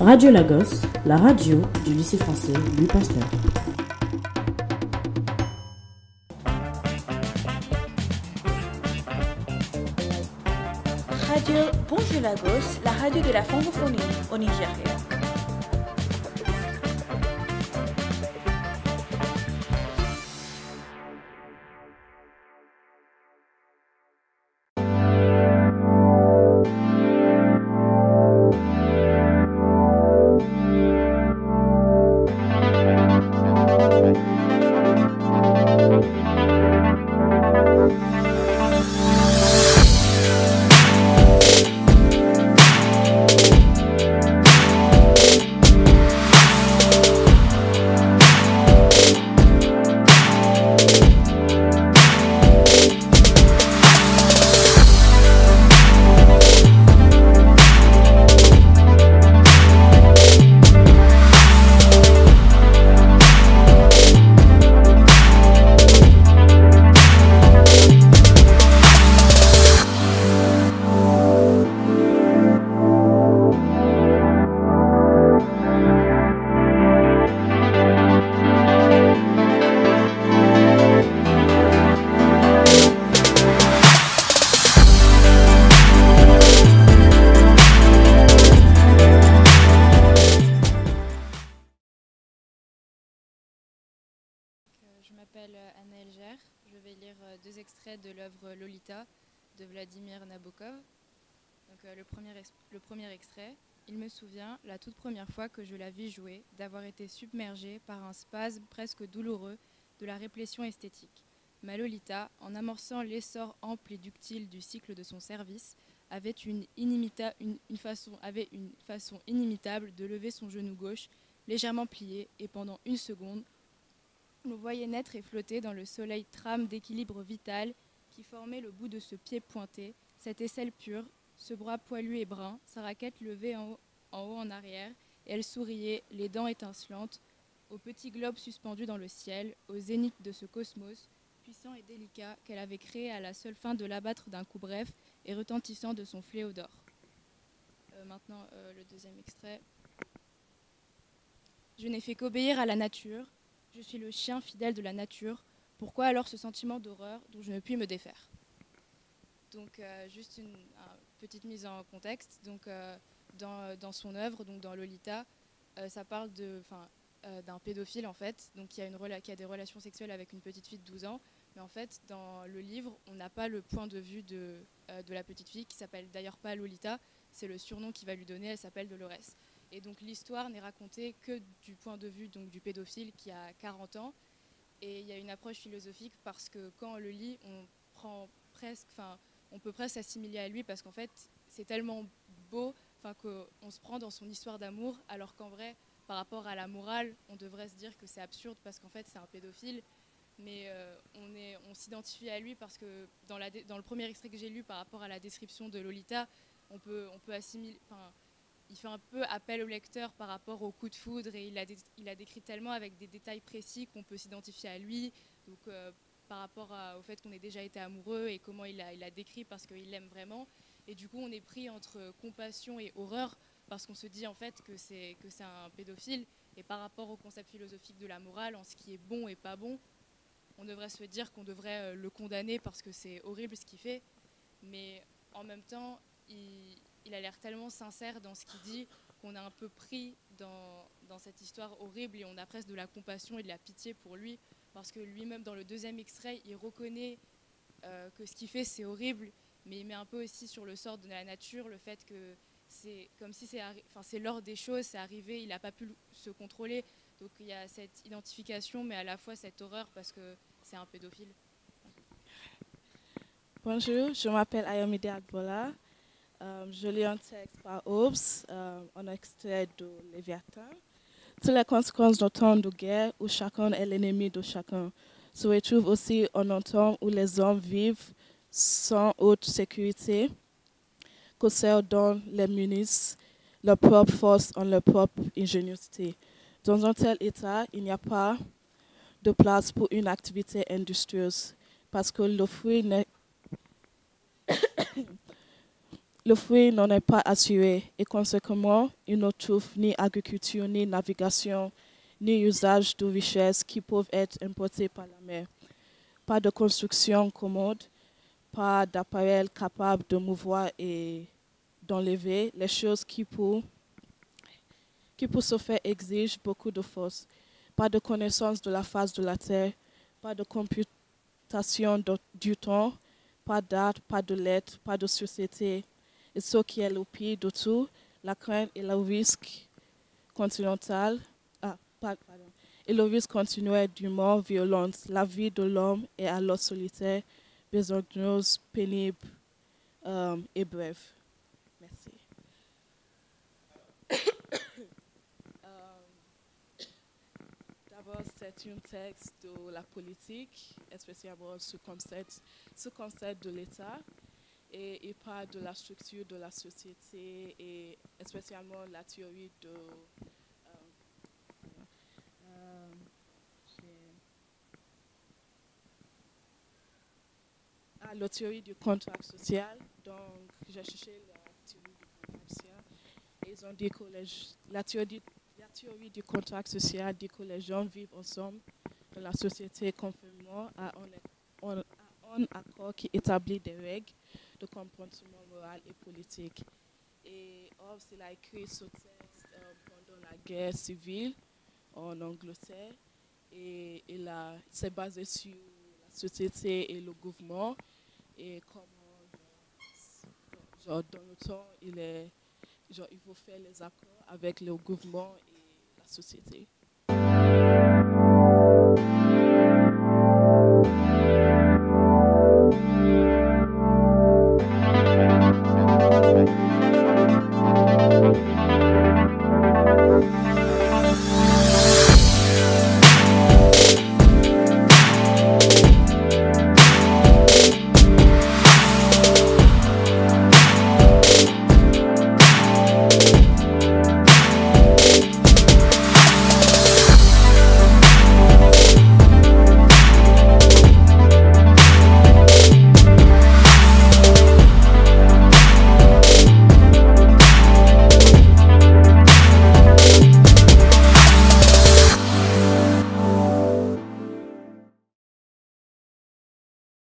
Radio Lagos, la radio du lycée français Louis Pasteur. Radio Bonjour Lagos, la radio de la francophonie au Nigeria. Je m'appelle Anna Elger. Je vais lire deux extraits de l'œuvre Lolita de Vladimir Nabokov. Donc, le premier extrait. Il me souvient, la toute première fois que je la vis jouer, d'avoir été submergée par un spasme presque douloureux de la réplétion esthétique. Ma Lolita, en amorçant l'essor ample et ductile du cycle de son service, avait une façon inimitable de lever son genou gauche, légèrement plié, et pendant une seconde, on voyait naître et flotter dans le soleil trame d'équilibre vital qui formait le bout de ce pied pointé, cette aisselle pure, ce bras poilu et brun, sa raquette levée en haut en arrière, et elle souriait, les dents étincelantes, au petit globe suspendu dans le ciel, au zénith de ce cosmos, puissant et délicat qu'elle avait créé à la seule fin de l'abattre d'un coup bref et retentissant de son fléau d'or. Maintenant, le deuxième extrait. Je n'ai fait qu'obéir à la nature. Je suis le chien fidèle de la nature. Pourquoi alors ce sentiment d'horreur dont je ne puis me défaire? Donc, juste une petite mise en contexte. Donc, dans son œuvre, donc dans Lolita, ça parle d'un pédophile en fait, donc qui a des relations sexuelles avec une petite fille de 12 ans. Mais en fait, dans le livre, on n'a pas le point de vue de la petite fille, qui s'appelle d'ailleurs pas Lolita. C'est le surnom qu'il va lui donner. Elle s'appelle Dolores. Et donc l'histoire n'est racontée que du point de vue donc, du pédophile qui a 40 ans. Et il y a une approche philosophique parce que quand on le lit, on peut presque s'assimiler à lui parce qu'en fait, c'est tellement beau qu'on se prend dans son histoire d'amour, alors qu'en vrai, par rapport à la morale, on devrait se dire que c'est absurde parce qu'en fait, c'est un pédophile. Mais on s'identifie à lui parce que dans le premier extrait que j'ai lu par rapport à la description de Lolita, on peut assimiler... Il fait un peu appel au lecteur par rapport au coup de foudre et il a décrit tellement avec des détails précis qu'on peut s'identifier à lui. Donc, par rapport au fait qu'on ait déjà été amoureux et comment il a décrit parce qu'il l'aime vraiment. Et du coup, on est pris entre compassion et horreur parce qu'on se dit en fait que c'est un pédophile. Et par rapport au concept philosophique de la morale, en ce qui est bon et pas bon, on devrait se dire qu'on devrait le condamner parce que c'est horrible ce qu'il fait. Mais en même temps, il a l'air tellement sincère dans ce qu'il dit qu'on est un peu pris dans cette histoire horrible et on a presque de la compassion et de la pitié pour lui parce que lui-même dans le deuxième extrait il reconnaît que ce qu'il fait c'est horrible mais il met un peu aussi sur le sort de la nature le fait que c'est comme si c'est l'ordre des choses, c'est arrivé, il n'a pas pu se contrôler, donc il y a cette identification mais à la fois cette horreur parce que c'est un pédophile. Bonjour, je m'appelle Ayomide Agbola. Je lis un texte par Hobbes, un extrait de Léviathan. Toutes les conséquences d'un temps de guerre où chacun est l'ennemi de chacun se retrouvent aussi en un temps où les hommes vivent sans haute sécurité, que ceux dont les munissent leur propre force en leur propre ingéniosité. Dans un tel état, il n'y a pas de place pour une activité industrieuse parce que le fruit n'est le fruit n'en est pas assuré et conséquemment, il ne trouve ni agriculture, ni navigation, ni usage de richesses qui peuvent être importées par la mer. Pas de construction commode, pas d'appareil capable de mouvoir et d'enlever. Les choses qui pour se faire exigent beaucoup de force. Pas de connaissance de la face de la terre, pas de computation du temps, pas d'art, pas de lettres, pas de société. Et ce qui est le pire de tout, la crainte et le risque continental, et le risque continuel du mort violente. La vie de l'homme est alors solitaire, besogneuse, pénible et brève. Merci. D'abord, c'est un texte de la politique, spécialement ce concept de l'État. Et il parle de la structure de la société et spécialement la théorie de la théorie du contrat social. Donc, j'ai cherché la théorie du contrat social. Et ils ont dit que la théorie du contrat social dit que les gens vivent ensemble dans la société conformément à un accord qui établit des règles de comportement moral et politique. Et Hobbes, il a écrit ce texte pendant la guerre civile en Angleterre et s'est basé sur la société et le gouvernement et comment dans le temps il faut faire les accords avec le gouvernement et la société.